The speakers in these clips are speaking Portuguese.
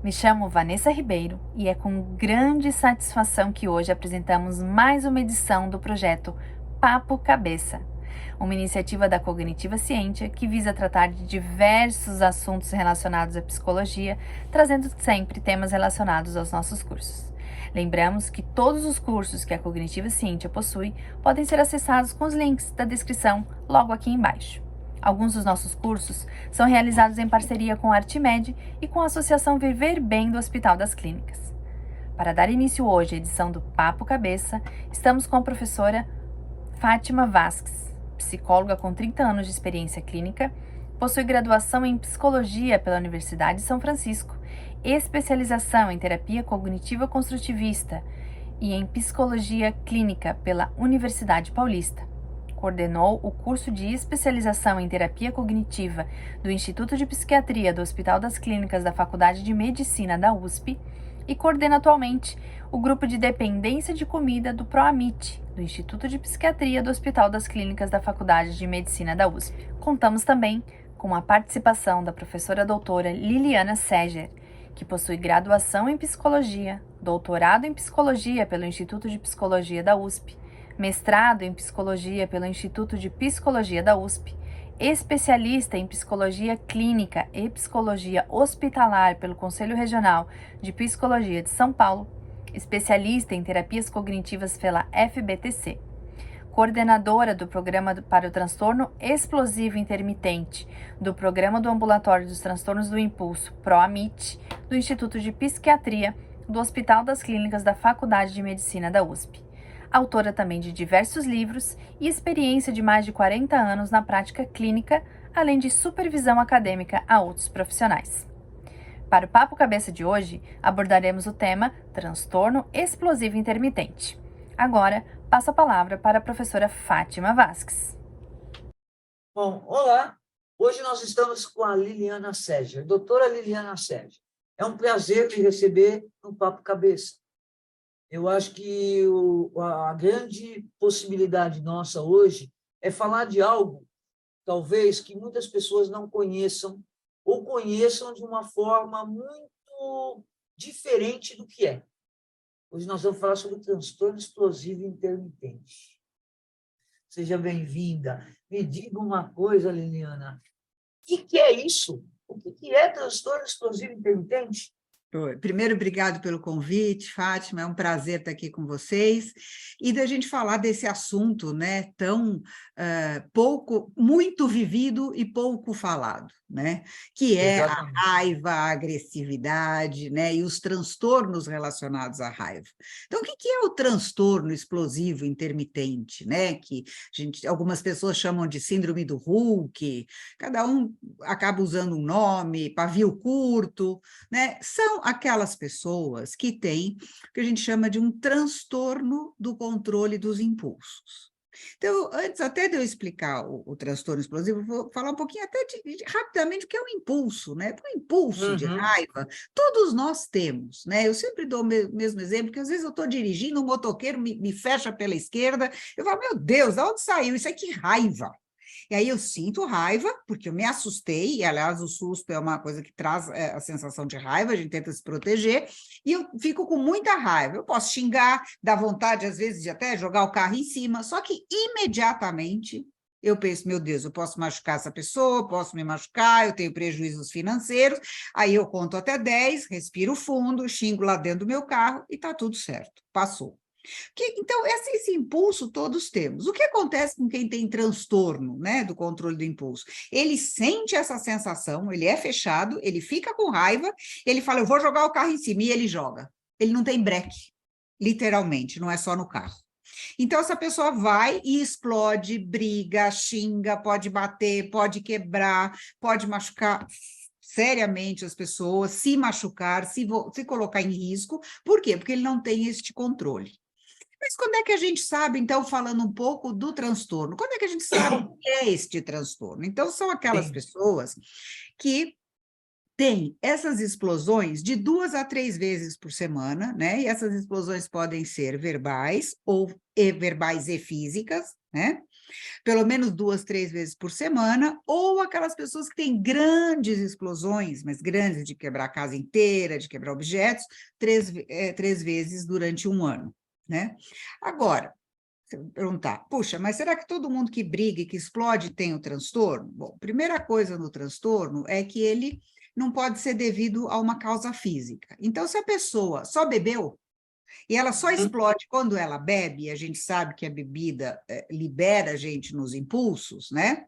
Me chamo Vanessa Ribeiro e é com grande satisfação que hoje apresentamos mais uma edição do projeto Papo Cabeça, uma iniciativa da Cognitiva Ciência que visa tratar de diversos assuntos relacionados à psicologia, trazendo sempre temas relacionados aos nossos cursos. Lembramos que todos os cursos que a Cognitiva Ciência possui podem ser acessados com os links da descrição logo aqui embaixo. Alguns dos nossos cursos são realizados em parceria com a Artimed e com a Associação Viver Bem do Hospital das Clínicas. Para dar início hoje à edição do Papo Cabeça, estamos com a professora Fátima Vasques, psicóloga com 30 anos de experiência clínica, possui graduação em Psicologia pela Universidade de São Francisco, especialização em Terapia Cognitiva Construtivista e em Psicologia Clínica pela Universidade Paulista. Coordenou o curso de especialização em terapia cognitiva do Instituto de Psiquiatria do Hospital das Clínicas da Faculdade de Medicina da USP e coordena atualmente o grupo de dependência de comida do PROAMIT, do Instituto de Psiquiatria do Hospital das Clínicas da Faculdade de Medicina da USP. Contamos também com a participação da professora doutora Liliana Seger, que possui graduação em Psicologia, doutorado em Psicologia pelo Instituto de Psicologia da USP, mestrado em Psicologia pelo Instituto de Psicologia da USP, especialista em Psicologia Clínica e Psicologia Hospitalar pelo Conselho Regional de Psicologia de São Paulo, especialista em Terapias Cognitivas pela FBTC, coordenadora do Programa para o Transtorno Explosivo Intermitente do Programa do Ambulatório dos Transtornos do Impulso, PROAMIT, do Instituto de Psiquiatria do Hospital das Clínicas da Faculdade de Medicina da USP. Autora também de diversos livros e experiência de mais de 40 anos na prática clínica, além de supervisão acadêmica a outros profissionais. Para o Papo Cabeça de hoje, abordaremos o tema Transtorno Explosivo Intermitente. Agora, passo a palavra para a professora Fátima Vasques. Bom, olá! Hoje nós estamos com a Liliana Seger, doutora Liliana Seger. É um prazer te receber no Papo Cabeça. Eu acho que a grande possibilidade nossa hoje é falar de algo, talvez, que muitas pessoas não conheçam, ou conheçam de uma forma muito diferente do que é. Hoje nós vamos falar sobre o transtorno explosivo intermitente. Seja bem-vinda. Me diga uma coisa, Liliana. O que é isso? O que é transtorno explosivo intermitente? Primeiro, obrigado pelo convite, Fátima, é um prazer estar aqui com vocês, e da gente falar desse assunto, né, tão muito vivido e pouco falado, né, que é Exatamente. a raiva, a agressividade, né, e os transtornos relacionados à raiva. Então, o que é o transtorno explosivo intermitente, né, que algumas pessoas chamam de síndrome do Hulk, cada um acaba usando um nome, pavio curto, né, são aquelas pessoas que têm o que a gente chama de um transtorno do controle dos impulsos. Então, antes até de eu explicar o transtorno explosivo, vou falar um pouquinho até rapidamente o que é o impulso, né? O impulso de raiva, todos nós temos, né? Eu sempre dou o mesmo exemplo, que às vezes eu estou dirigindo, um motoqueiro me fecha pela esquerda, eu falo, meu Deus, de onde saiu? Isso é que raiva! E aí eu sinto raiva, porque eu me assustei, e aliás o susto é uma coisa que traz a sensação de raiva, a gente tenta se proteger, e eu fico com muita raiva. Eu posso xingar, dar vontade às vezes de até jogar o carro em cima, só que imediatamente eu penso, meu Deus, eu posso machucar essa pessoa, posso me machucar, eu tenho prejuízos financeiros, aí eu conto até 10, respiro fundo, xingo lá dentro do meu carro e está tudo certo, passou. Então, esse impulso todos temos. O que acontece com quem tem transtorno, né, do controle do impulso? Ele sente essa sensação, ele é fechado, ele fica com raiva, ele fala, eu vou jogar o carro em cima, e ele joga. Ele não tem breque, literalmente, não é só no carro. Então, essa pessoa vai e explode, briga, xinga, pode bater, pode quebrar, pode machucar seriamente as pessoas, se machucar, se colocar em risco. Por quê? Porque ele não tem este controle. Mas quando é que a gente sabe, então, falando um pouco do transtorno, quando é que a gente sabe o que é este transtorno? Então, são aquelas pessoas que têm essas explosões de 2 a 3 vezes por semana, né? E essas explosões podem ser verbais ou verbais e físicas, né? pelo menos 2, 3 vezes por semana, ou aquelas pessoas que têm grandes explosões, mas grandes, de quebrar a casa inteira, de quebrar objetos, 3 vezes durante um ano, né? Agora, você vai perguntar, puxa, mas será que todo mundo que briga e que explode tem o transtorno? Bom, primeira coisa no transtorno é que ele não pode ser devido a uma causa física. Então, se a pessoa só bebeu, e ela só explode quando ela bebe, e a gente sabe que a bebida libera a gente nos impulsos, né?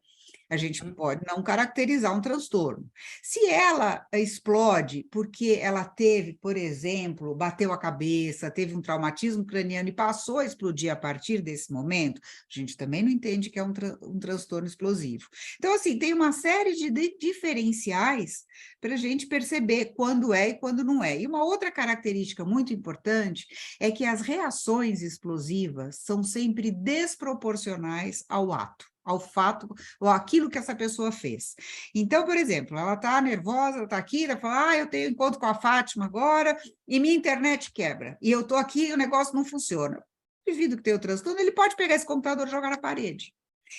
A gente pode não caracterizar um transtorno. Se ela explode porque ela teve, por exemplo, bateu a cabeça, teve um traumatismo craniano e passou a explodir a partir desse momento, a gente também não entende que é um transtorno explosivo. Então, assim, tem uma série de diferenciais para a gente perceber quando é e quando não é. E uma outra característica muito importante é que as reações explosivas são sempre desproporcionais ao ato, ao fato, ou aquilo que essa pessoa fez. Então, por exemplo, ela está nervosa, ela está aqui, ela fala, eu tenho encontro com a Fátima agora, e minha internet quebra, e eu estou aqui e o negócio não funciona. O indivíduo que tem o transtorno, ele pode pegar esse computador e jogar na parede.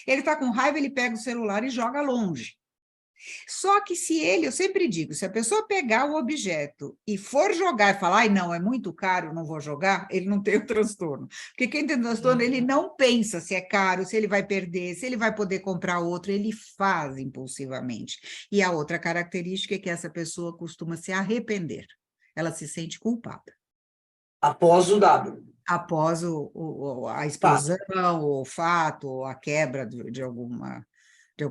Ele está com raiva, ele pega o celular e joga longe. Só que se ele, eu sempre digo, se a pessoa pegar o objeto e for jogar e falar, não, é muito caro, não vou jogar, ele não tem o transtorno. Porque quem tem transtorno, ele não pensa se é caro, se ele vai perder, se ele vai poder comprar outro, ele faz impulsivamente. E a outra característica é que essa pessoa costuma se arrepender. Ela se sente culpada. Após o dado. Após a explosão, o fato, a quebra de algum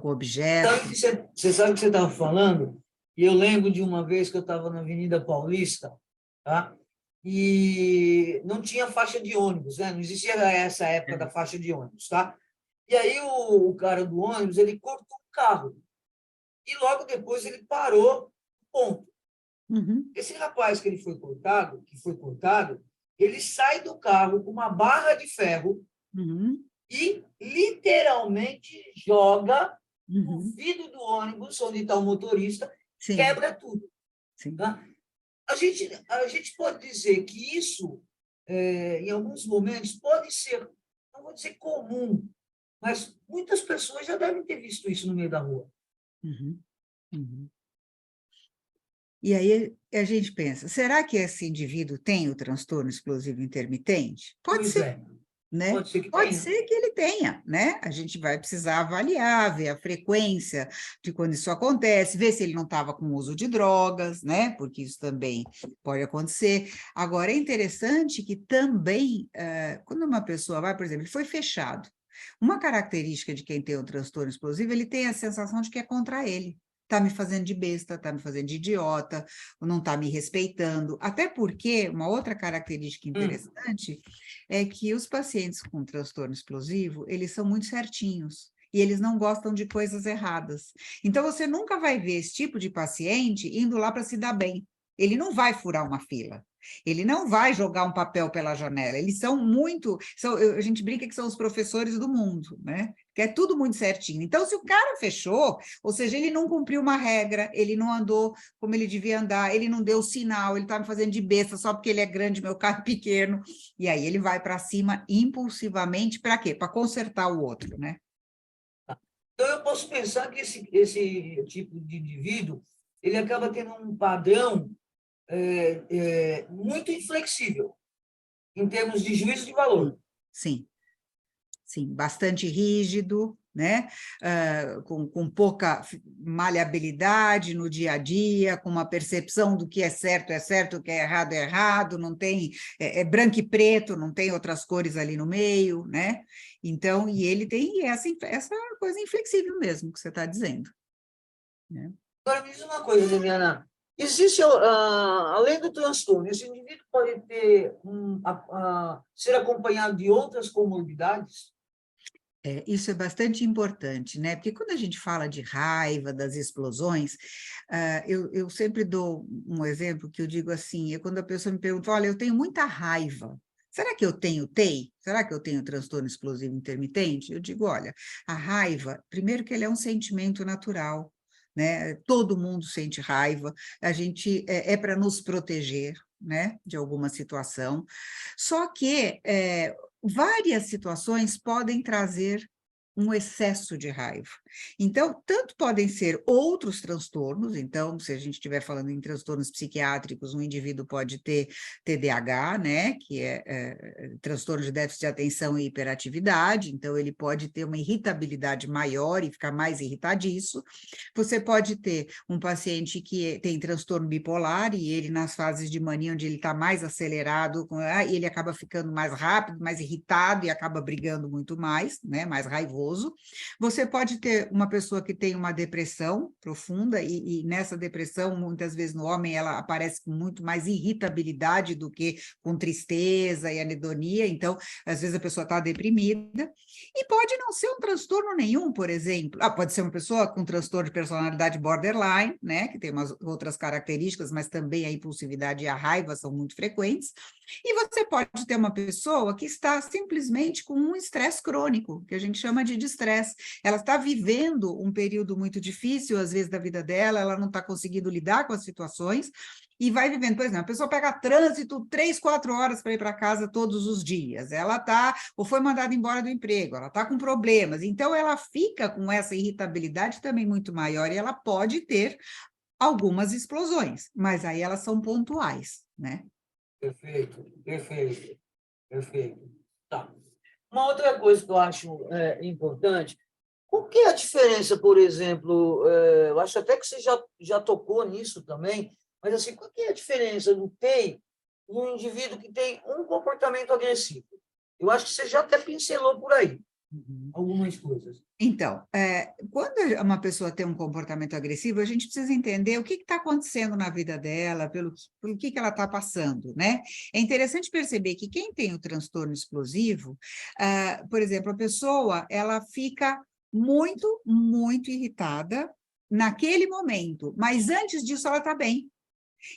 objeto. Você sabe o que você estava falando? E eu lembro de uma vez que eu estava na Avenida Paulista, tá? E não tinha faixa de ônibus, né? Não existia essa época da faixa de ônibus, tá? E aí o cara do ônibus, ele cortou o carro. E logo depois ele parou, ponto. Uhum. Esse rapaz que foi cortado, ele sai do carro com uma barra de ferro, uhum, e literalmente joga no uhum, vidro do ônibus, onde está o motorista, sim, quebra tudo. sim. Tá? A gente pode dizer que isso, em alguns momentos, pode ser, não vou dizer comum, mas muitas pessoas já devem ter visto isso no meio da rua. Uhum, uhum. E aí a gente pensa, será que esse indivíduo tem o transtorno explosivo intermitente? Pode Pois ser, é, né? pode ser que Pode tenha. ser que ele tenha, né? A gente vai precisar avaliar, ver a frequência de quando isso acontece, ver se ele não estava com uso de drogas, né? Porque isso também pode acontecer. Agora, é interessante que também, quando uma pessoa vai, por exemplo, ele foi fechado, uma característica de quem tem o transtorno explosivo, ele tem a sensação de que é contra ele. Está me fazendo de besta, está me fazendo de idiota, ou não está me respeitando. Até porque, uma outra característica interessante é que os pacientes com transtorno explosivo, eles são muito certinhos. E eles não gostam de coisas erradas. Então, você nunca vai ver esse tipo de paciente indo lá para se dar bem. Ele não vai furar uma fila. Ele não vai jogar um papel pela janela. Eles são muito... a gente brinca que são os professores do mundo, né? Que é tudo muito certinho. Então, se o cara fechou, ou seja, ele não cumpriu uma regra, ele não andou como ele devia andar, ele não deu sinal, ele está me fazendo de besta só porque ele é grande, meu carro é pequeno, e aí ele vai para cima impulsivamente, para quê? Para consertar o outro, né? Então, eu posso pensar que esse tipo de indivíduo, ele acaba tendo um padrão muito inflexível, em termos de juízo de valor. Sim, sim, bastante rígido, né? Com pouca maleabilidade no dia a dia, com uma percepção do que é certo, o que é errado, não tem, é branco e preto, não tem outras cores ali no meio, né? Então, e ele tem essa coisa inflexível mesmo que você está dizendo, né? Agora, me diz uma coisa, Liliana, existe, além do transtorno, esse indivíduo pode ter ser acompanhado de outras comorbidades? Isso é bastante importante, né? Porque quando a gente fala de raiva, das explosões, eu sempre dou um exemplo que eu digo assim, é quando a pessoa me pergunta, olha, eu tenho muita raiva, será que eu tenho TEI? Será que eu tenho transtorno explosivo intermitente? Eu digo, olha, a raiva, primeiro que ele é um sentimento natural, né? Todo mundo sente raiva, a gente é para nos proteger, né? De alguma situação, só que várias situações podem trazer um excesso de raiva. Então, tanto podem ser outros transtornos, então, se a gente estiver falando em transtornos psiquiátricos, um indivíduo pode ter TDAH, né, que é transtorno de déficit de atenção e hiperatividade, então ele pode ter uma irritabilidade maior e ficar mais irritadiço. Você pode ter um paciente que tem transtorno bipolar e ele nas fases de mania, onde ele está mais acelerado, ele acaba ficando mais rápido, mais irritado e acaba brigando muito mais, né, mais raivoso. Você pode ter uma pessoa que tem uma depressão profunda e nessa depressão, muitas vezes no homem, ela aparece com muito mais irritabilidade do que com tristeza e anedonia, então, às vezes a pessoa está deprimida, e pode não ser um transtorno nenhum, por exemplo, pode ser uma pessoa com transtorno de personalidade borderline, né, que tem umas outras características, mas também a impulsividade e a raiva são muito frequentes, e você pode ter uma pessoa que está simplesmente com um estresse crônico, que a gente chama de estresse. Ela está vivendo um período muito difícil, às vezes, da vida dela, ela não está conseguindo lidar com as situações, e vai vivendo, por exemplo, a pessoa pega trânsito 3, 4 horas para ir para casa todos os dias, ela está, ou foi mandada embora do emprego, ela está com problemas, então ela fica com essa irritabilidade também muito maior, e ela pode ter algumas explosões, mas aí elas são pontuais, né? Perfeito, perfeito, perfeito. Tá. Uma outra coisa que eu acho importante, qual que é a diferença, por exemplo, eu acho até que você já tocou nisso também, mas assim, qual que é a diferença do TEI do indivíduo que tem um comportamento agressivo? Eu acho que você já até pincelou por aí algumas coisas. Então, quando uma pessoa tem um comportamento agressivo, a gente precisa entender o que está acontecendo na vida dela, pelo que ela está passando, né? É interessante perceber que quem tem o transtorno explosivo, por exemplo, a pessoa, ela fica muito, muito irritada naquele momento, mas antes disso ela está bem.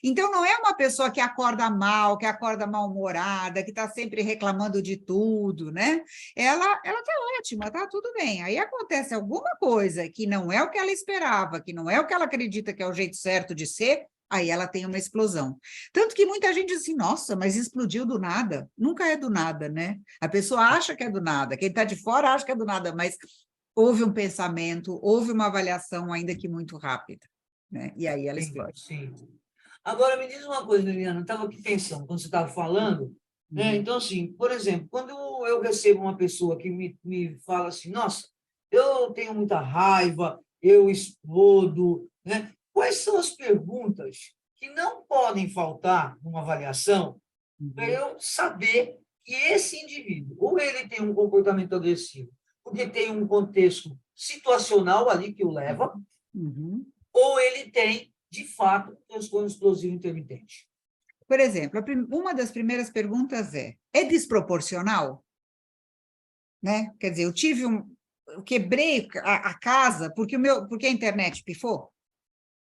Então, não é uma pessoa que acorda mal, que acorda mal-humorada, que está sempre reclamando de tudo, né? Ela está ótima, está tudo bem. Aí acontece alguma coisa que não é o que ela esperava, que não é o que ela acredita que é o jeito certo de ser, aí ela tem uma explosão. Tanto que muita gente diz assim, nossa, mas explodiu do nada. Nunca é do nada, né? A pessoa acha que é do nada, quem está de fora acha que é do nada, mas houve um pensamento, houve uma avaliação, ainda que muito rápida, né? E aí ela explode. Sim. Agora, me diz uma coisa, Liliana, eu estava aqui pensando, quando você estava falando, né? Então, assim, por exemplo, quando eu recebo uma pessoa que me fala assim, nossa, eu tenho muita raiva, eu explodo, né? Quais são as perguntas que não podem faltar numa avaliação para eu saber que esse indivíduo, ou ele tem um comportamento agressivo, porque tem um contexto situacional ali que o leva, ou ele tem, de fato, transtorno explosivo intermitente. Por exemplo, uma das primeiras perguntas é desproporcional? Né? Quer dizer, eu quebrei a casa porque a internet pifou?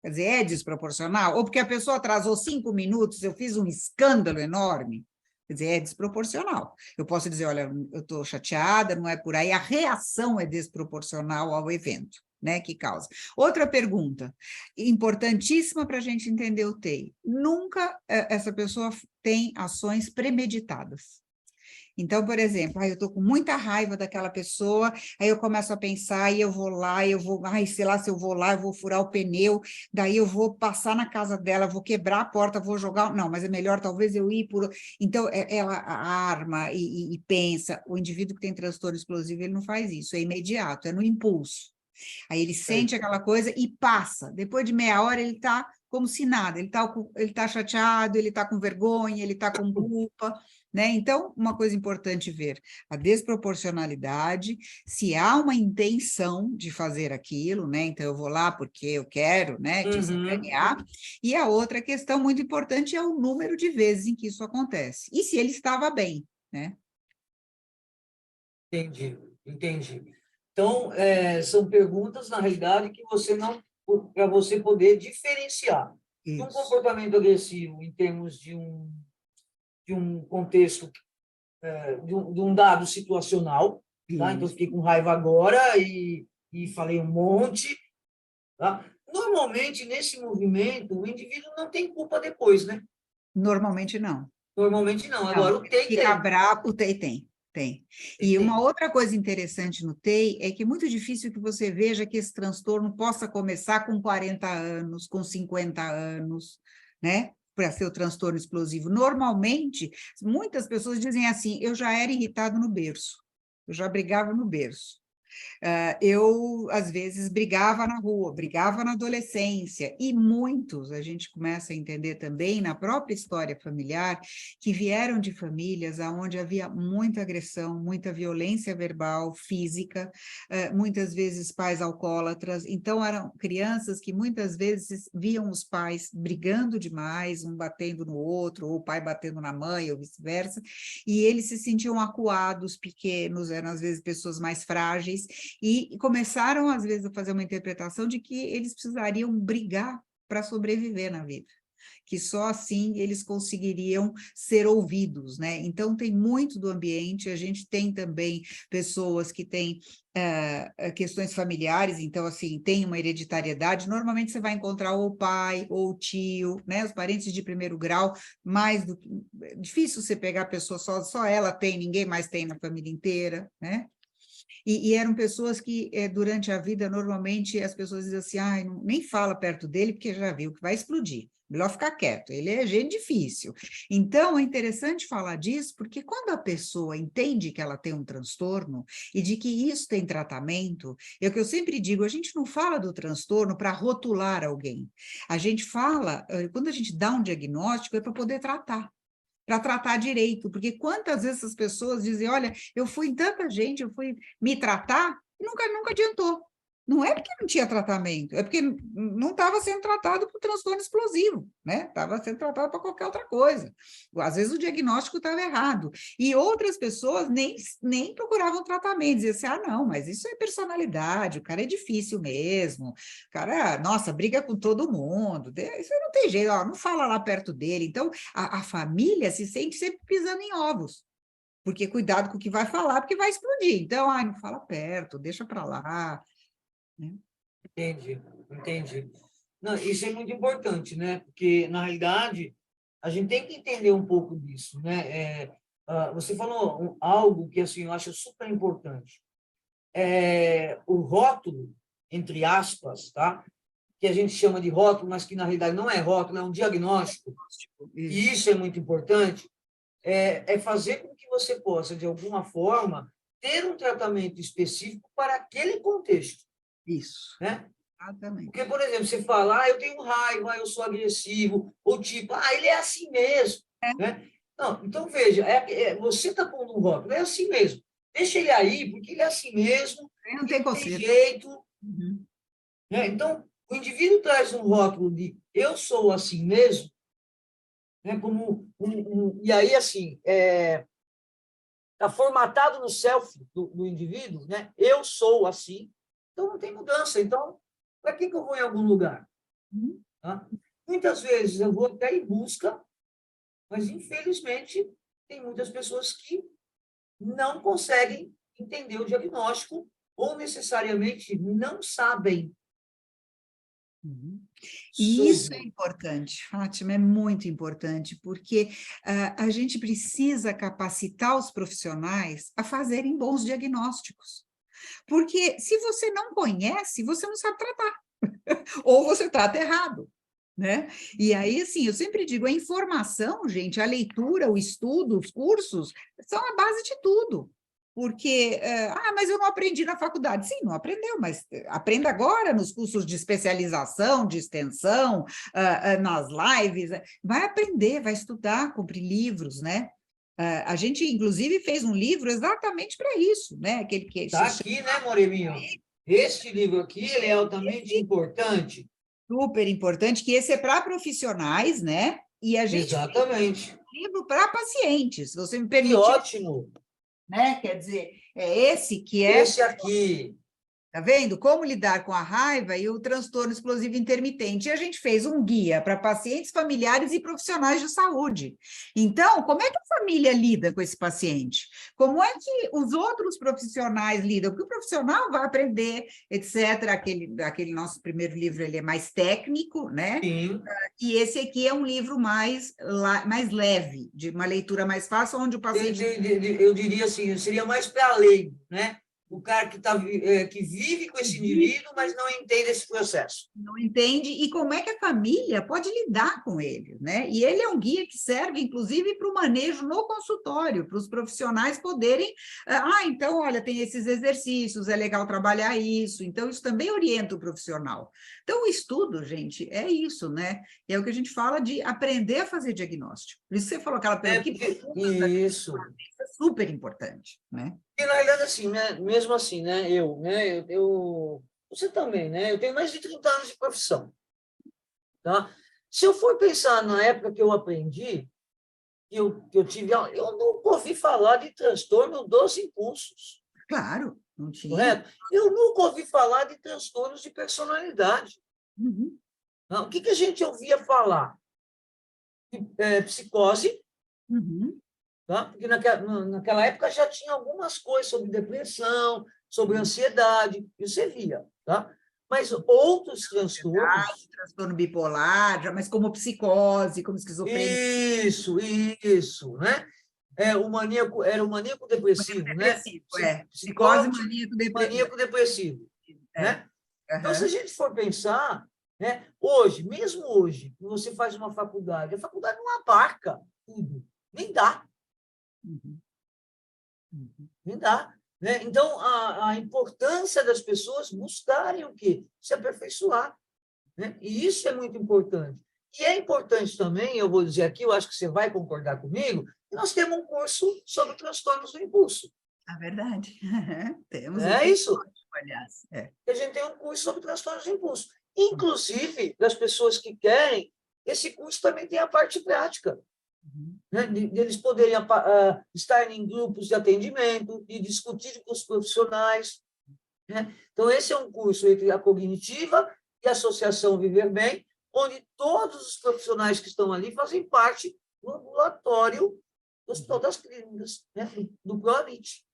Quer dizer, é desproporcional? Ou porque a pessoa atrasou 5 minutos, eu fiz um escândalo enorme? Quer dizer, é desproporcional. Eu posso dizer, olha, eu estou chateada, não é por aí, a reação é desproporcional ao evento, né, que causa. Outra pergunta, importantíssima para a gente entender o TEI. Nunca essa pessoa tem ações premeditadas. Então, por exemplo, eu estou com muita raiva daquela pessoa, aí eu começo a pensar, e eu vou lá, sei lá, se eu vou lá, eu vou furar o pneu, daí eu vou passar na casa dela, vou quebrar a porta, vou jogar, não, mas é melhor talvez eu ir por... Então, ela arma e pensa, o indivíduo que tem transtorno explosivo, ele não faz isso, é imediato, é no impulso. Aí ele sente aquela coisa e passa, depois de meia hora ele está como se nada, ele tá chateado, ele está com vergonha, ele está com culpa, né? Então, uma coisa importante ver a desproporcionalidade, se há uma intenção de fazer aquilo, né? Então, eu vou lá porque eu quero, né, te sacanear, e a outra questão muito importante é o número de vezes em que isso acontece, e se ele estava bem, né? Entendi. Então, são perguntas, na realidade, que você não, para você poder diferenciar de um comportamento agressivo em termos de um contexto, de um dado situacional, tá? Então, fiquei com raiva agora e falei um monte, tá? Normalmente, nesse movimento, o indivíduo não tem culpa depois, né? Normalmente não. Normalmente não. Agora, o TEI tem. Fica bravo, o TEI tem. Tem. E uma outra coisa interessante no TEI é que é muito difícil que você veja que esse transtorno possa começar com 40 anos, com 50 anos, né? Para ser o transtorno explosivo. Normalmente, muitas pessoas dizem assim, eu já era irritado no berço, eu já brigava no berço. Eu, às vezes, brigava na rua, brigava na adolescência, e muitos, a gente começa a entender também, na própria história familiar, que vieram de famílias onde havia muita agressão, muita violência verbal, física, muitas vezes pais alcoólatras, então eram crianças que muitas vezes viam os pais brigando demais, um batendo no outro, ou o pai batendo na mãe, ou vice-versa, e eles se sentiam acuados, pequenos, eram às vezes pessoas mais frágeis, e começaram, às vezes, a fazer uma interpretação de que eles precisariam brigar para sobreviver na vida, que só assim eles conseguiriam ser ouvidos, né? Então, tem muito do ambiente, a gente tem também pessoas que têm questões familiares, então, assim, tem uma hereditariedade, normalmente você vai encontrar ou o pai, ou o tio, né? Os parentes de primeiro grau, mais do que... Difícil você pegar a pessoa só ela tem, ninguém mais tem na família inteira, né? E eram pessoas que, durante a vida, normalmente as pessoas dizem assim, nem fala perto dele, porque já viu que vai explodir, melhor ficar quieto, ele é gente difícil. Então, é interessante falar disso, porque quando a pessoa entende que ela tem um transtorno e de que isso tem tratamento, é o que eu sempre digo, a gente não fala do transtorno para rotular alguém, a gente fala, quando a gente dá um diagnóstico, é para poder tratar. Para tratar direito, porque quantas vezes as pessoas dizem, olha, eu fui em tanta gente, eu fui me tratar, e nunca adiantou. Não é porque não tinha tratamento, é porque não estava sendo tratado por transtorno explosivo, né? Estava sendo tratado para qualquer outra coisa. Às vezes o diagnóstico estava errado. E outras pessoas nem procuravam tratamento, diziam assim, não, mas isso é personalidade, o cara é difícil mesmo, o cara, nossa, briga com todo mundo, isso não tem jeito, não fala lá perto dele. Então, a família se sente sempre pisando em ovos, porque cuidado com o que vai falar, porque vai explodir. Então, não fala perto, deixa para lá. Entendi. Não, isso é muito importante, né? Porque, na realidade, a gente tem que entender um pouco disso, né? Você falou algo que, assim, eu acho super importante. O rótulo, entre aspas, tá? Que a gente chama de rótulo, mas que, na realidade, não é rótulo, é um diagnóstico. E isso é muito importante. É fazer com que você possa, de alguma forma, ter um tratamento específico para aquele contexto. Isso, né? Exatamente. Porque, por exemplo, você fala, eu tenho raiva, eu sou agressivo, ou tipo, ele é assim mesmo. Né? Não, então, veja, você está pondo um rótulo, é assim mesmo. Deixa ele aí, porque ele é assim mesmo, Não tem jeito. Uhum. Né? Então, o indivíduo traz um rótulo de eu sou assim mesmo, né? Como e aí, assim, está formatado no self do indivíduo, né? Eu sou assim, então não tem mudança. Então, para que eu vou em algum lugar? Tá? Muitas vezes eu vou até em busca, mas, infelizmente, tem muitas pessoas que não conseguem entender o diagnóstico ou necessariamente não sabem. E isso é importante, Fátima, é muito importante, porque a gente precisa capacitar os profissionais a fazerem bons diagnósticos. Porque se você não conhece, você não sabe tratar, ou você trata errado. Né? E aí, assim, eu sempre digo, a informação, gente, a leitura, o estudo, os cursos, são a base de tudo. Porque, mas eu não aprendi na faculdade. Sim, não aprendeu, mas aprenda agora nos cursos de especialização, de extensão, nas lives, vai aprender, vai estudar, compre livros, né? A gente, inclusive, fez um livro exatamente para isso, né? Aquele que está aqui, né, Moreninho? Este livro aqui, ele é altamente importante. Super importante, que esse é para profissionais, né? E a gente Exatamente. fez um livro para pacientes, se você me permitir. Que ótimo! Né? Quer dizer, é esse que é... Esse aqui. Tá vendo? Como lidar com a raiva e o transtorno explosivo intermitente. E a gente fez um guia para pacientes, familiares e profissionais de saúde. Então, como é que a família lida com esse paciente? Como é que os outros profissionais lidam? Porque o profissional vai aprender, etc. Aquele nosso primeiro livro, ele é mais técnico, né? Sim. E esse aqui é um livro mais leve, de uma leitura mais fácil, onde o paciente... Eu diria assim, seria mais para leigo, né? O cara que vive com esse indivíduo, mas não entende esse processo. Não entende, e como é que a família pode lidar com ele, né? E ele é um guia que serve, inclusive, para o manejo no consultório, para os profissionais poderem, então, olha, tem esses exercícios, é legal trabalhar isso, então isso também orienta o profissional. Então, o estudo, gente, é isso, né? É o que a gente fala de aprender a fazer diagnóstico. Por isso você falou aquela pergunta Isso. é super importante, né? E, na realidade, assim, né? Mesmo assim, né? Você também, né? Eu tenho mais de 30 anos de profissão, tá? Se eu for pensar na época que eu aprendi, que eu tive, eu nunca ouvi falar de transtorno dos impulsos, Claro, não tinha. correto? Eu nunca ouvi falar de transtornos de personalidade. Uhum. Tá? O que a gente ouvia falar? Psicose, Uhum. tá? Porque naquela época já tinha algumas coisas sobre depressão, sobre ansiedade, isso você via, tá? Mas outros transtornos... Transtorno bipolar, mas como psicose, como esquizofrenia. Isso, né? Era o maníaco depressivo, né? Psicose, maníaco depressivo. Maníaco depressivo, né? Então, se a gente for pensar, né, mesmo hoje, quando você faz uma faculdade, a faculdade não abarca tudo, nem dá. Nem dá. Né? Então, a importância das pessoas buscarem o quê? Se aperfeiçoar. Né? E isso é muito importante. E é importante também, eu vou dizer aqui, eu acho que você vai concordar comigo, que nós temos um curso sobre transtornos do impulso. É verdade. Temos isso. Aliás. A gente tem um curso sobre transtornos do impulso. Inclusive, das pessoas que querem, esse curso também tem a parte prática. Né, de eles poderem estar em grupos de atendimento, de discutir com os profissionais. Né? Então, esse é um curso entre a Cognitiva e a Associação Viver Bem, onde todos os profissionais que estão ali fazem parte do ambulatório do Hospital das Clínicas, né? do PROAMIT.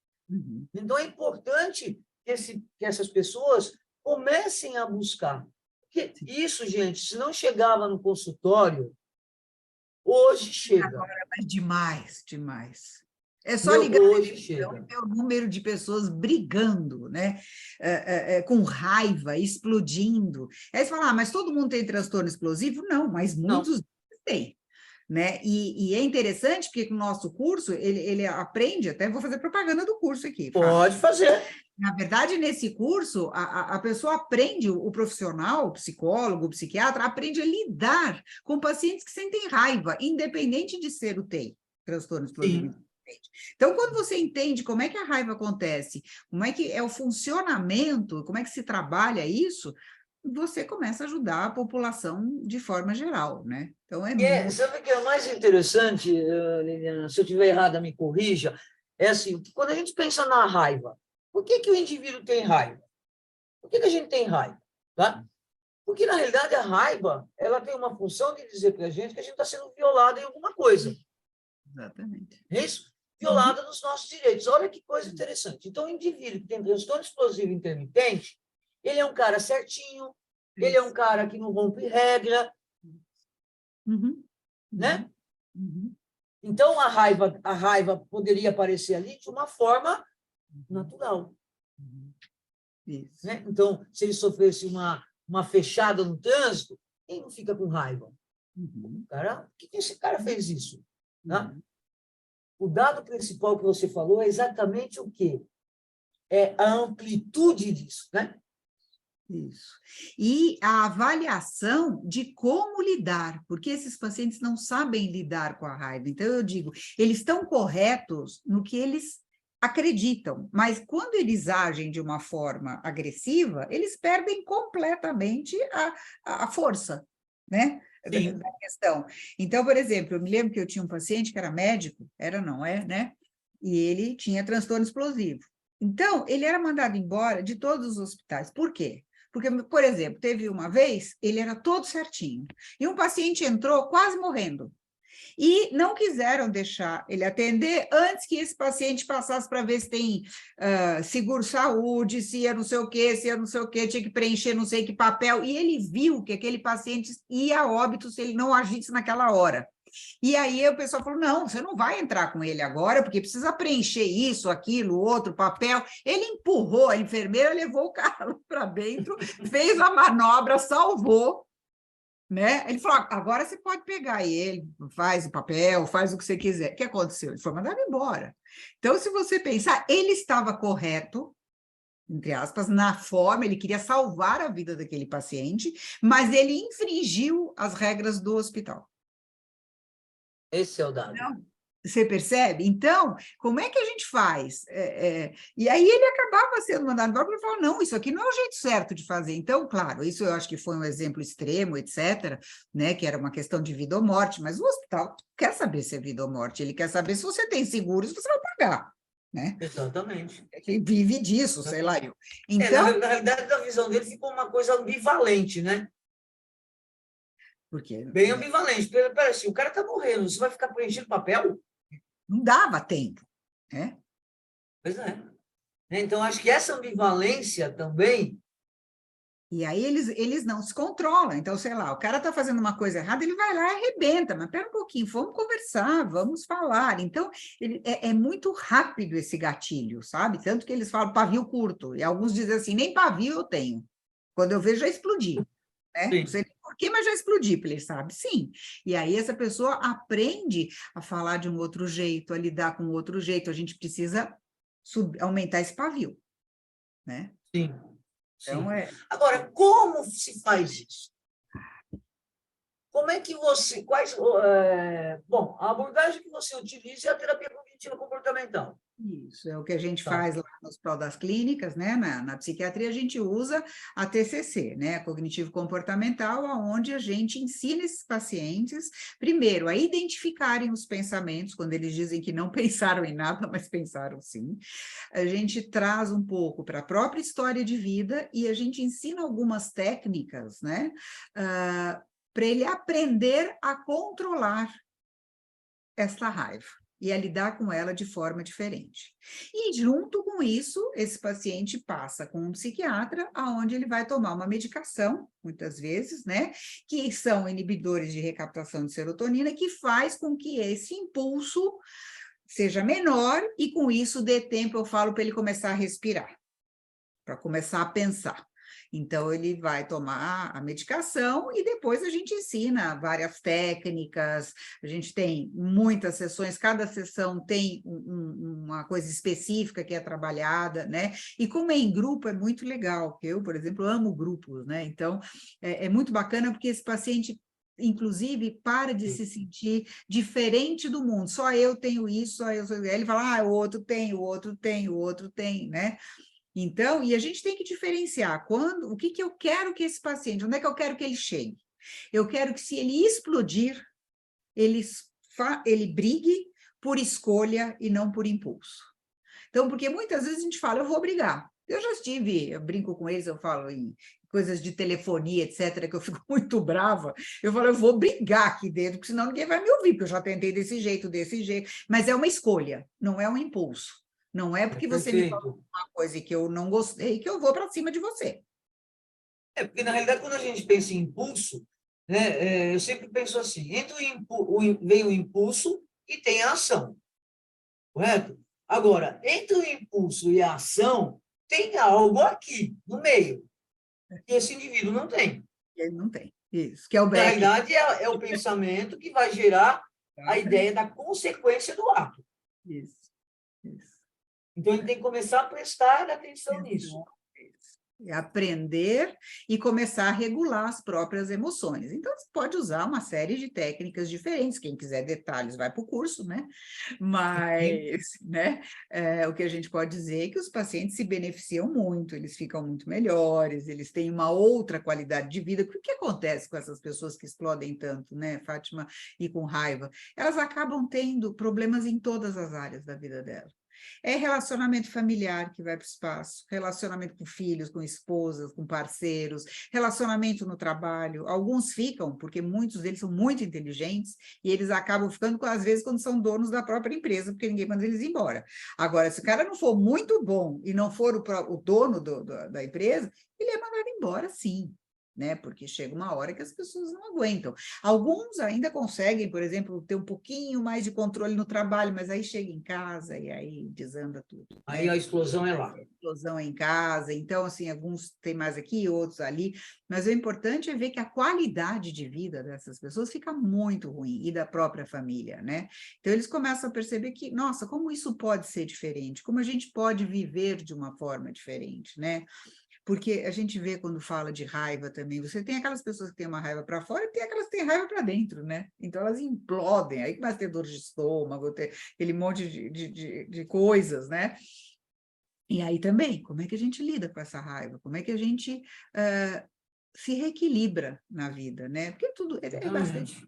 Então, é importante que essas pessoas comecem a buscar. Porque isso, gente, se não chegava no consultório, hoje chega. Agora, mas demais. É só ligar e ver o número de pessoas brigando, né? Com raiva, explodindo. Aí você fala, mas todo mundo tem transtorno explosivo? Não, mas muitos têm. Né? E é interessante porque no nosso curso, ele aprende, até vou fazer propaganda do curso aqui. Pode fazer. Na verdade, nesse curso, a pessoa aprende, o profissional, o psicólogo, o psiquiatra, aprende a lidar com pacientes que sentem raiva, independente de ser o TEI, transtorno explosivo. Então, quando você entende como é que a raiva acontece, como é que é o funcionamento, como é que se trabalha isso, você começa a ajudar a população de forma geral, né? Então, sabe o que é mais interessante, Liliana? Se eu estiver errada, me corrija. É assim, quando a gente pensa na raiva, por que o indivíduo tem raiva? Por que a gente tem raiva? Tá? Porque, na realidade, a raiva ela tem uma função de dizer para a gente que a gente está sendo violado em alguma coisa. Exatamente. É isso? Violada nos nossos direitos. Olha que coisa interessante. Então, o indivíduo que tem transtorno explosivo intermitente, ele é um cara certinho, ele é um cara que não rompe regra, né? Então, a raiva poderia aparecer ali de uma forma natural. Isso. Né? Então, se ele sofresse uma fechada no trânsito, quem não fica com raiva? Cara, por que esse cara fez isso? Tá? O dado principal que você falou é exatamente o quê? É a amplitude disso, né? Isso. E a avaliação de como lidar, porque esses pacientes não sabem lidar com a raiva. Então, eu digo, eles estão corretos no que eles acreditam, mas quando eles agem de uma forma agressiva, eles perdem completamente a força, né? Da questão. Então, por exemplo, eu me lembro que eu tinha um paciente que era médico, né? E ele tinha transtorno explosivo. Então, ele era mandado embora de todos os hospitais. Por quê? Porque, por exemplo, teve uma vez, ele era todo certinho, e um paciente entrou quase morrendo. E não quiseram deixar ele atender antes que esse paciente passasse para ver se tem seguro-saúde, se ia não sei o quê, se ia não sei o quê, tinha que preencher não sei que papel. E ele viu que aquele paciente ia a óbito se ele não agisse naquela hora. E aí o pessoal falou, não, você não vai entrar com ele agora, porque precisa preencher isso, aquilo, outro papel. Ele empurrou, a enfermeira levou o cara para dentro, fez a manobra, salvou, né? Ele falou, agora você pode pegar ele, faz o papel, faz o que você quiser. O que aconteceu? Ele foi mandado embora. Então, se você pensar, ele estava correto, entre aspas, na forma, ele queria salvar a vida daquele paciente, mas ele infringiu as regras do hospital. Esse é o dado. Não. Você percebe? Então, como é que a gente faz? E aí ele acabava sendo mandado embora, porque ele falou, não, isso aqui não é o jeito certo de fazer. Então, claro, isso eu acho que foi um exemplo extremo, etc., né, que era uma questão de vida ou morte, mas o hospital quer saber se é vida ou morte, ele quer saber se você tem seguro, se você vai pagar, né? Exatamente. Ele vive disso, sei lá. Na Então, realidade, da visão dele ficou uma coisa ambivalente, né? porque Bem ambivalente. Pera, se o cara está morrendo, você vai ficar preenchendo papel? não dava tempo, né? Pois é. Então, acho que essa ambivalência também... E aí eles não se controlam. Então, sei lá, o cara está fazendo uma coisa errada, ele vai lá e arrebenta, mas espera um pouquinho, vamos conversar, vamos falar. Então, é muito rápido esse gatilho, sabe? Tanto que eles falam pavio curto, e alguns dizem assim, nem pavio eu tenho. Quando eu vejo, já explodi. Né? Não sei por quê, mas já explodi. Ele sabe, sim. E aí essa pessoa aprende a falar de um outro jeito, a lidar com outro jeito. A gente precisa aumentar esse pavio, né? Sim. Então, Agora, como se faz isso? Como é que você... Bom, a abordagem que você utiliza é a terapia cognitiva comportamental. Isso, é o que a gente faz lá no Hospital das Clínicas, né? Na psiquiatria, a gente usa a TCC, né? A cognitivo-comportamental, onde a gente ensina esses pacientes, primeiro, a identificarem os pensamentos, quando eles dizem que não pensaram em nada, mas pensaram sim. A gente traz um pouco para a própria história de vida e a gente ensina algumas técnicas, né? Para ele aprender a controlar essa raiva e a lidar com ela de forma diferente. E, junto com isso, esse paciente passa com um psiquiatra, aonde ele vai tomar uma medicação, muitas vezes, né, que são inibidores de recaptação de serotonina, que faz com que esse impulso seja menor e, com isso, dê tempo, eu falo, para ele começar a respirar, para começar a pensar. Então, ele vai tomar a medicação e depois a gente ensina várias técnicas, a gente tem muitas sessões, cada sessão tem uma coisa específica que é trabalhada, né? E como é em grupo, é muito legal, eu, por exemplo, amo grupos, né? Então, é muito bacana porque esse paciente inclusive, para de se sentir diferente do mundo, só eu tenho isso, só eu... Ele fala, o outro tem, o outro tem, o outro tem, né? Então, e a gente tem que diferenciar o que eu quero que esse paciente, onde é que eu quero que ele chegue? Eu quero que, se ele explodir, ele brigue por escolha e não por impulso. Então, porque muitas vezes a gente fala, eu vou brigar. Eu brinco com eles, eu falo em coisas de telefonia, etc., que eu fico muito brava. Eu falo, eu vou brigar aqui dentro, porque senão ninguém vai me ouvir, porque eu já tentei desse jeito. Mas é uma escolha, não é um impulso. Não é porque você me falou uma coisa que eu não gostei que eu vou para cima de você. Porque, na realidade, quando a gente pensa em impulso, né, eu sempre penso assim, vem o impulso e tem a ação, correto? Agora, entre o impulso e a ação, tem algo aqui, no meio, que esse indivíduo não tem. Ele não tem, isso, que é o Na break. realidade, é o pensamento que vai gerar a ideia da consequência do ato. Isso. Então, ele tem que começar a prestar atenção nisso. É aprender e começar a regular as próprias emoções. Então, você pode usar uma série de técnicas diferentes. Quem quiser detalhes, vai para o curso, né? Mas, né, o que a gente pode dizer é que os pacientes se beneficiam muito, eles ficam muito melhores, eles têm uma outra qualidade de vida. O que acontece com essas pessoas que explodem tanto, né, Fátima, e com raiva? Elas acabam tendo problemas em todas as áreas da vida delas. É relacionamento familiar que vai para o espaço, relacionamento com filhos, com esposas, com parceiros, relacionamento no trabalho. Alguns ficam, porque muitos deles são muito inteligentes, e eles acabam ficando, às vezes, quando são donos da própria empresa, porque ninguém manda eles embora. Agora, se o cara não for muito bom e não for o dono da empresa, ele é mandado embora, sim. Né? Porque chega uma hora que as pessoas não aguentam. Alguns ainda conseguem, por exemplo, ter um pouquinho mais de controle no trabalho, mas aí chega em casa e aí desanda tudo. Aí né? a explosão é lá. A explosão é em casa, então, assim, alguns têm mais aqui, outros ali, mas o importante é ver que a qualidade de vida dessas pessoas fica muito ruim, e da própria família, né? Então, eles começam a perceber que, nossa, como isso pode ser diferente, como a gente pode viver de uma forma diferente, né? Porque a gente vê quando fala de raiva também, você tem aquelas pessoas que têm uma raiva para fora e tem aquelas que têm raiva para dentro, né? Então elas implodem, aí começa a ter dor de estômago, ter aquele monte de coisas, né? E aí também, como é que a gente lida com essa raiva? Como é que a gente se reequilibra na vida, né? Porque tudo é bastante...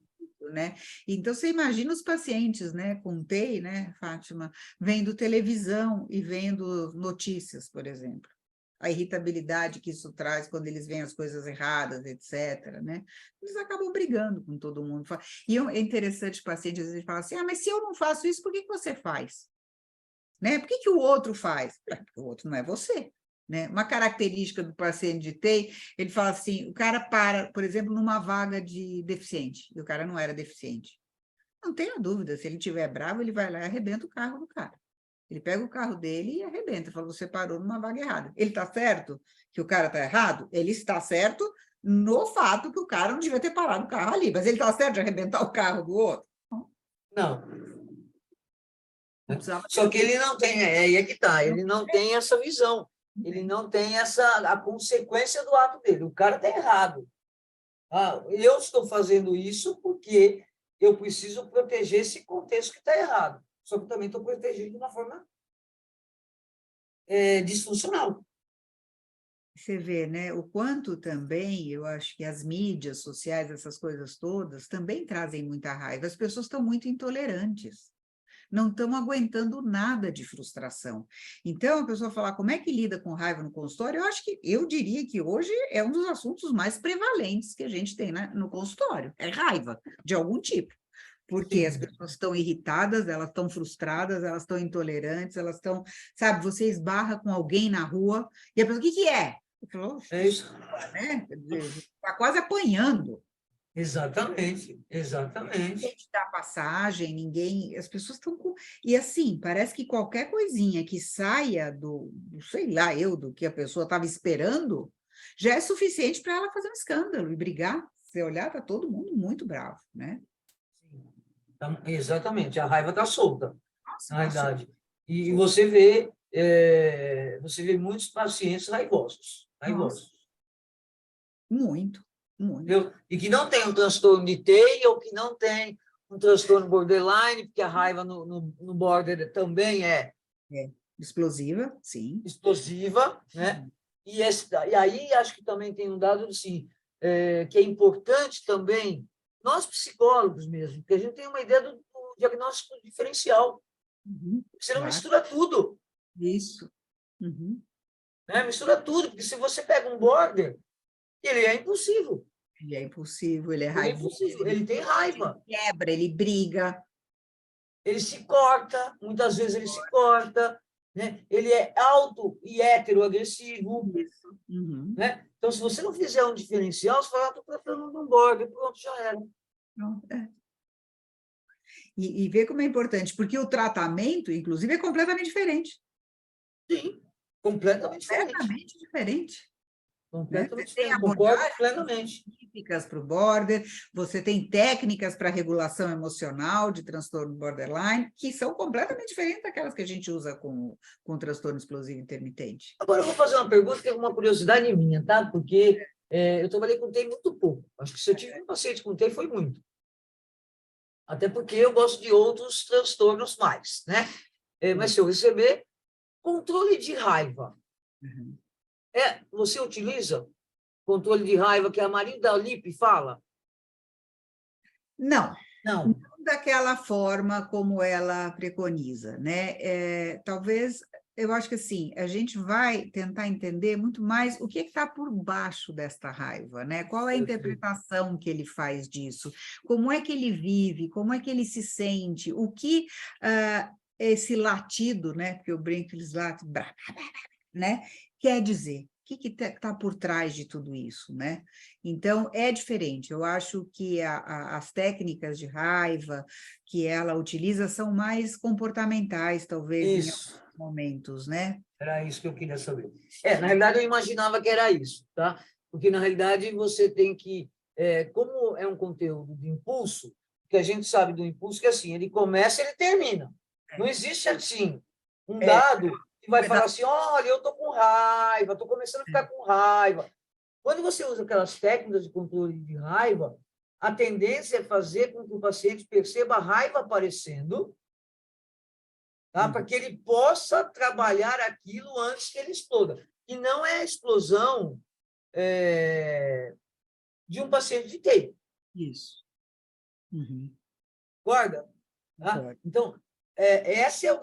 Né? Então, você imagina os pacientes, né, com TEI, né, Fátima, vendo televisão e vendo notícias, por exemplo. A irritabilidade que isso traz quando eles veem as coisas erradas, etc., né? Eles acabam brigando com todo mundo. E é interessante, o paciente às vezes fala assim, mas se eu não faço isso, por que você faz? Né? Por que o outro faz? Porque o outro não é você. Né? Uma característica do paciente de TEI, ele fala assim, o cara para, por exemplo, numa vaga de deficiente, e o cara não era deficiente. Não tenha dúvida, se ele estiver bravo, ele vai lá e arrebenta o carro do cara. Ele pega o carro dele e arrebenta, fala, você parou numa vaga errada. Ele está certo que o cara está errado? Ele está certo no fato que o cara não devia ter parado o carro ali, mas ele está certo de arrebentar o carro do outro? Não. Só que ele não tem, aí é que está, ele não tem essa visão, ele não tem a consequência do ato dele. O cara está errado. Eu estou fazendo isso porque eu preciso proteger esse contexto que está errado. Só que eu também estou protegendo de uma forma disfuncional. Você vê, né, o quanto também, eu acho que as mídias sociais, essas coisas todas, também trazem muita raiva. As pessoas estão muito intolerantes, não estão aguentando nada de frustração. Então, a pessoa falar como é que lida com raiva no consultório, eu diria que hoje é um dos assuntos mais prevalentes que a gente tem, né, no consultório, é raiva de algum tipo. Porque as pessoas estão irritadas, elas estão frustradas, elas estão intolerantes, elas estão, sabe, você esbarra com alguém na rua e a pessoa, o que é? Eu falo, É isso. Né? Está quase apanhando. Exatamente, exatamente. Ninguém te dá passagem, as pessoas estão com... E assim, parece que qualquer coisinha que saia sei lá, do que a pessoa estava esperando, já é suficiente para ela fazer um escândalo e brigar. Você olhar, está todo mundo muito bravo, né? Exatamente, a raiva está solta, Nossa, na verdade. E você vê muitos pacientes raivosos. Muito, muito. Entendeu? E que não tem um transtorno de TEI ou que não tem um transtorno borderline, porque a raiva no border também é explosiva, sim. Explosiva, né? E aí acho que também tem um dado assim, que é importante também, nós psicólogos mesmo, porque a gente tem uma ideia do diagnóstico diferencial. Você não mistura tudo. Isso. Né? Mistura tudo, porque se você pega um border, ele é impulsivo. Ele é impulsivo, ele é raivoso. Ele tem raiva. Ele quebra, ele briga. Ele se corta, muitas vezes ele se corta. Né? Ele é auto e heteroagressivo. Isso. Né? Então, se você não fizer um diferencial, você fala, estou tratando de um border, pronto, já era. E ver como é importante, porque o tratamento, inclusive, é completamente diferente. Sim, completamente diferente. Completamente diferente. Completamente Você tem diferente, concordo abordagens específicas para o border, você tem técnicas para regulação emocional de transtorno borderline, que são completamente diferentes daquelas que a gente usa com transtorno explosivo intermitente. Agora, eu vou fazer uma pergunta que é uma curiosidade minha, tá? Porque eu trabalhei com TEI muito pouco. Acho que se eu tive um paciente com TEI, foi muito. Até porque eu gosto de outros transtornos mais, né? Mas se eu receber controle de raiva, você utiliza controle de raiva que a Marilda Lippe fala? Não daquela forma como ela preconiza, né? Talvez, eu acho que assim, a gente vai tentar entender muito mais o que está por baixo desta raiva, né? Qual é a interpretação que ele faz disso, como é que ele vive, como é que ele se sente, o que esse latido, né? Porque eu brinco, eles latem, né? Quer dizer. O que está por trás de tudo isso, né? Então, é diferente. Eu acho que as técnicas de raiva que ela utiliza são mais comportamentais, talvez, em alguns momentos, né? Era isso que eu queria saber. Na realidade, eu imaginava que era isso, tá? Porque, na realidade, você tem que... como é um conteúdo de impulso, que a gente sabe do impulso, que assim, ele começa e ele termina. Não existe, assim, um dado... que vai falar assim, olha, eu estou com raiva, estou começando a ficar com raiva. Quando você usa aquelas técnicas de controle de raiva, a tendência é fazer com que o paciente perceba a raiva aparecendo, tá? Para que ele possa trabalhar aquilo antes que ele exploda. E não é a explosão de um paciente de TI. Isso. Uhum. Concorda? Tá? Então,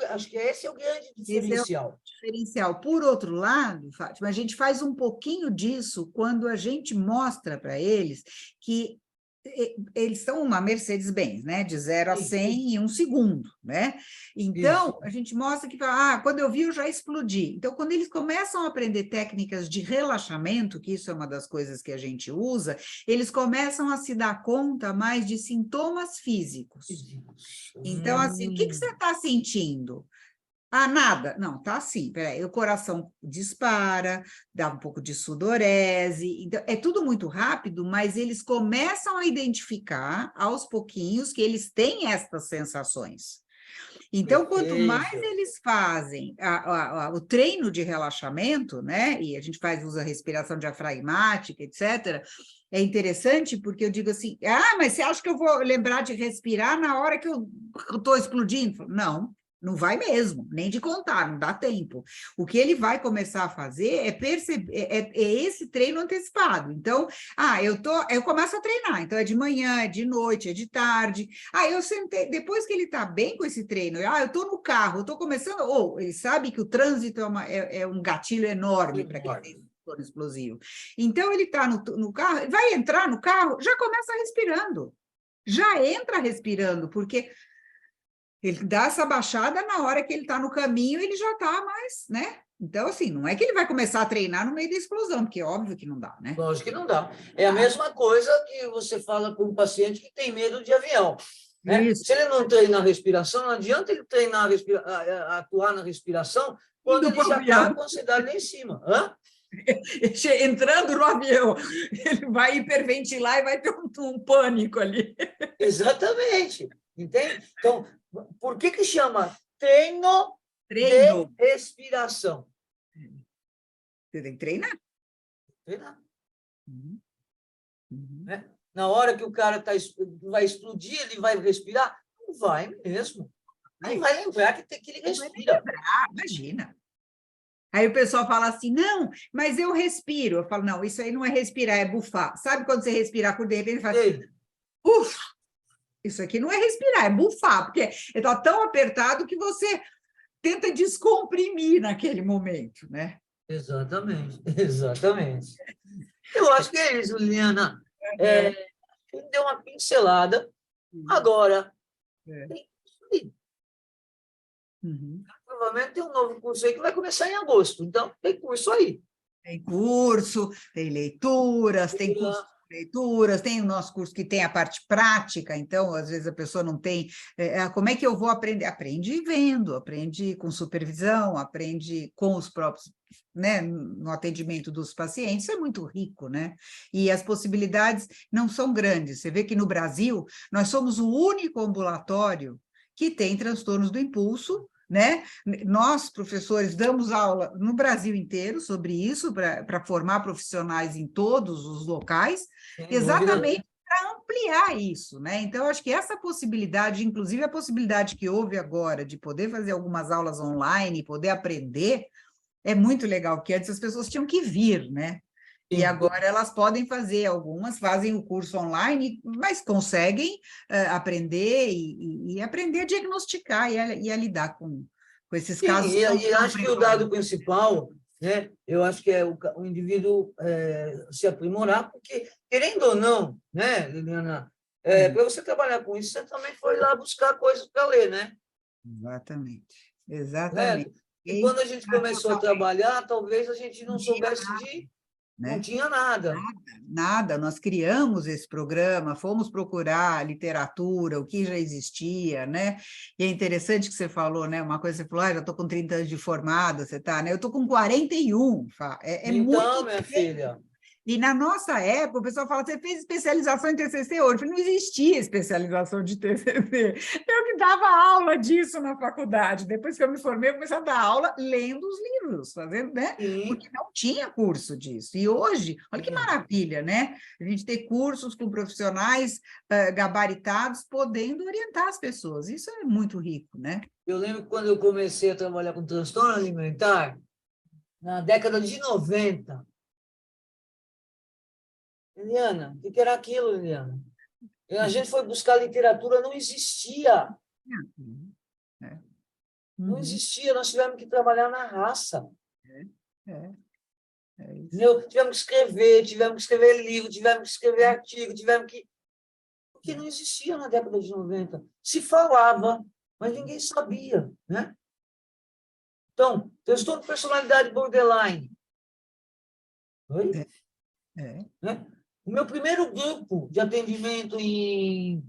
acho que esse é o grande diferencial. Diferencial. Por outro lado, Fátima, a gente faz um pouquinho disso quando a gente mostra para eles que eles são uma Mercedes-Benz, né? De 0 a 100 em 1 segundo, né? Então, a gente mostra que, quando eu vi, eu já explodi. Então, quando eles começam a aprender técnicas de relaxamento, que isso é uma das coisas que a gente usa, eles começam a se dar conta mais de sintomas físicos. Então, assim, o que você está sentindo? Nada. Não, tá assim, peraí, o coração dispara, dá um pouco de sudorese, então é tudo muito rápido, mas eles começam a identificar, aos pouquinhos, que eles têm estas sensações. Então, quanto mais eles fazem o treino de relaxamento, né, e a gente usa respiração diafragmática, etc., é interessante porque eu digo assim, mas você acha que eu vou lembrar de respirar na hora que eu estou explodindo? Não. Não vai mesmo, nem de contar, não dá tempo. O que ele vai começar a fazer é perceber, esse treino antecipado. Então, eu começo a treinar, então é de manhã, é de noite, é de tarde. Eu sentei, depois que ele está bem com esse treino, eu estou no carro, eu estou começando, ele sabe que o trânsito é um gatilho enorme para quem tem transtorno explosivo. Então, ele está no carro, vai entrar no carro, já começa respirando. Já entra respirando, porque... ele dá essa baixada na hora que ele está no caminho, ele já está mais, né? Então, assim, não é que ele vai começar a treinar no meio da explosão, porque é óbvio que não dá, né? Lógico que não dá. É a mesma coisa que você fala com um paciente que tem medo de avião. Né? Se ele não treinar a respiração, não adianta ele treinar atuar na respiração quando ele já está com a ansiedade lá em cima. Entrando no avião, ele vai hiperventilar e vai ter um pânico ali. Exatamente. Entende? Então, por que chama treino de respiração? Você tem que treinar. Treinar. Uhum. Né? Na hora que o cara vai explodir, ele vai respirar? Não vai mesmo. Nem vai lembrar que ele respira. Imagina. Aí o pessoal fala assim, não, mas eu respiro. Eu falo, não, isso aí não é respirar, é bufar. Sabe quando você respirar por dentro, ele faz assim, ufa. Isso aqui não é respirar, é bufar, porque está tão apertado que você tenta descomprimir naquele momento, né? Exatamente, exatamente. Eu acho que é isso, Liliana. Deu uma pincelada. Agora, tem provavelmente tem um novo curso aí que vai começar em agosto. Então, tem curso aí. Tem curso, tem leituras, tem curso de leituras, tem o nosso curso que tem a parte prática, então, às vezes, a pessoa não tem... como é que eu vou aprender? Aprende vendo, aprende com supervisão, aprende com os próprios... né, no atendimento dos pacientes, isso é muito rico, né? E as possibilidades não são grandes. Você vê que no Brasil, nós somos o único ambulatório que tem transtornos do impulso, né? Nós, professores, damos aula no Brasil inteiro sobre isso, para formar profissionais em todos os locais, exatamente para ampliar isso, né? Então, acho que essa possibilidade, inclusive a possibilidade que houve agora de poder fazer algumas aulas online, poder aprender, é muito legal, porque antes as pessoas tinham que vir, né? E agora elas podem fazer, algumas fazem o curso online, mas conseguem aprender e aprender a diagnosticar e a lidar com esses Sim, casos. e acho que o dado principal, né, eu acho que é o indivíduo se aprimorar, porque, querendo ou não, né, Liliana, para você trabalhar com isso, você também foi lá buscar coisas para ler, né? Exatamente, Correto? exatamente. E quando a gente começou a trabalhar, talvez a gente não Não tinha soubesse nada, não né? tinha nada. Nada, nós criamos esse programa, fomos procurar literatura, o que já existia, né? E é interessante que você falou, né? Uma coisa, você falou, já estou com 30 anos de formada, você está, né? Eu estou com 41, é muito Então, minha filha, E na nossa época, o pessoal fala, você fez especialização em TCC hoje? Eu falei, não existia especialização de TCC. Eu que dava aula disso na faculdade. Depois que eu me formei, eu comecei a dar aula lendo os livros, fazendo, né? sim, Porque não tinha curso disso. E hoje, olha que sim. maravilha, né? A gente ter cursos com profissionais gabaritados, podendo orientar as pessoas. Isso é muito rico, né? Eu lembro que quando eu comecei a trabalhar com transtorno alimentar, na década de 90, Liliana, o que era aquilo, Liliana? A gente foi buscar literatura, não existia. É. Não existia, nós tivemos que trabalhar na raça. É. É isso. Entendeu? Tivemos que escrever livro, tivemos que escrever artigo, porque não existia na década de 90. Se falava, mas ninguém sabia, né? Então, transtorno de personalidade borderline. Oi? Né? O meu primeiro grupo de atendimento em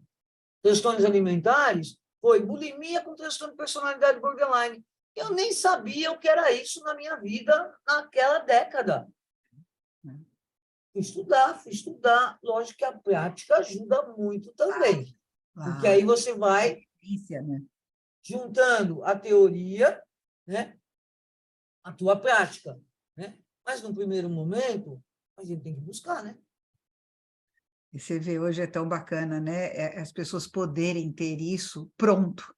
transtornos alimentares foi bulimia com transtorno de personalidade borderline. Eu nem sabia o que era isso na minha vida naquela década. Fui estudar. Lógico que a prática ajuda muito também. Porque aí você vai juntando a teoria, né, a tua prática. Né? Mas, no primeiro momento, a gente tem que buscar, né? E você vê, hoje é tão bacana, né? As pessoas poderem ter isso pronto.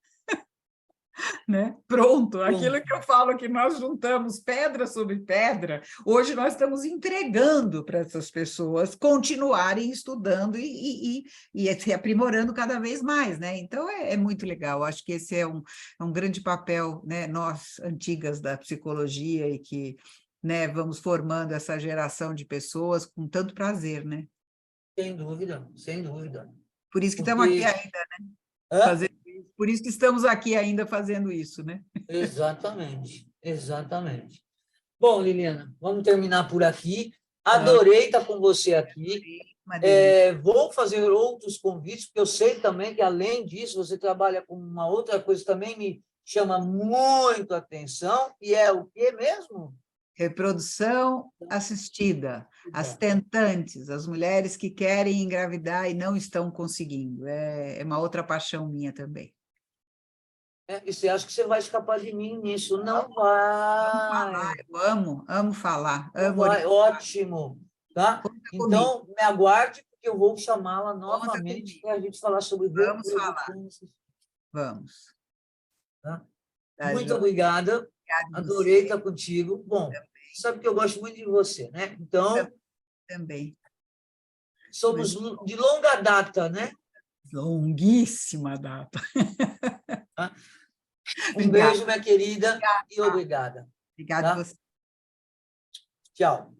Né? Pronto, aquilo que eu falo que nós juntamos pedra sobre pedra, hoje nós estamos entregando para essas pessoas continuarem estudando e se aprimorando cada vez mais, né? Então é muito legal, acho que esse é um grande papel, né? Nós, antigas da psicologia, e que, né, vamos formando essa geração de pessoas com tanto prazer, né? Sem dúvida, sem dúvida. Por isso que estamos aqui ainda, né? Por isso que estamos aqui ainda fazendo isso, né? Exatamente, exatamente. Bom, Liliana, vamos terminar por aqui. Adorei estar com você aqui. Vou fazer outros convites, porque eu sei também que, além disso, você trabalha com uma outra coisa que também me chama muito a atenção, e é o quê mesmo? Reprodução assistida, as tentantes, as mulheres que querem engravidar e não estão conseguindo. É uma outra paixão minha também. E você acha que você vai escapar de mim nisso? Não vai. Eu amo falar. Não vai. Ótimo. Tá? Então, me aguarde, porque eu vou chamá-la novamente para a gente falar sobre reprodução. Vamos. Tá? Muito obrigada. Adorei estar contigo. Bom, sabe que eu gosto muito de você, né? Então, também. Somos de longa data, né? Longuíssima data. Um beijo, minha querida, e obrigada. Obrigada a você. Tchau.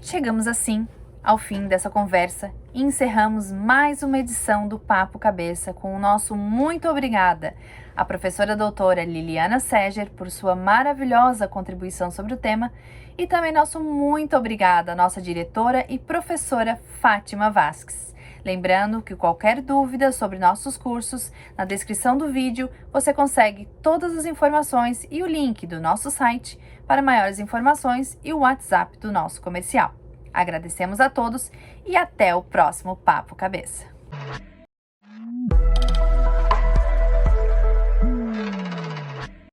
Chegamos assim ao fim dessa conversa e encerramos mais uma edição do Papo Cabeça com o nosso muito obrigada à professora doutora Liliana Seger por sua maravilhosa contribuição sobre o tema e também nosso muito obrigada à nossa diretora e professora Fátima Vasques. Lembrando que qualquer dúvida sobre nossos cursos, na descrição do vídeo você consegue todas as informações e o link do nosso site para maiores informações e o WhatsApp do nosso comercial. Agradecemos a todos e até o próximo Papo Cabeça.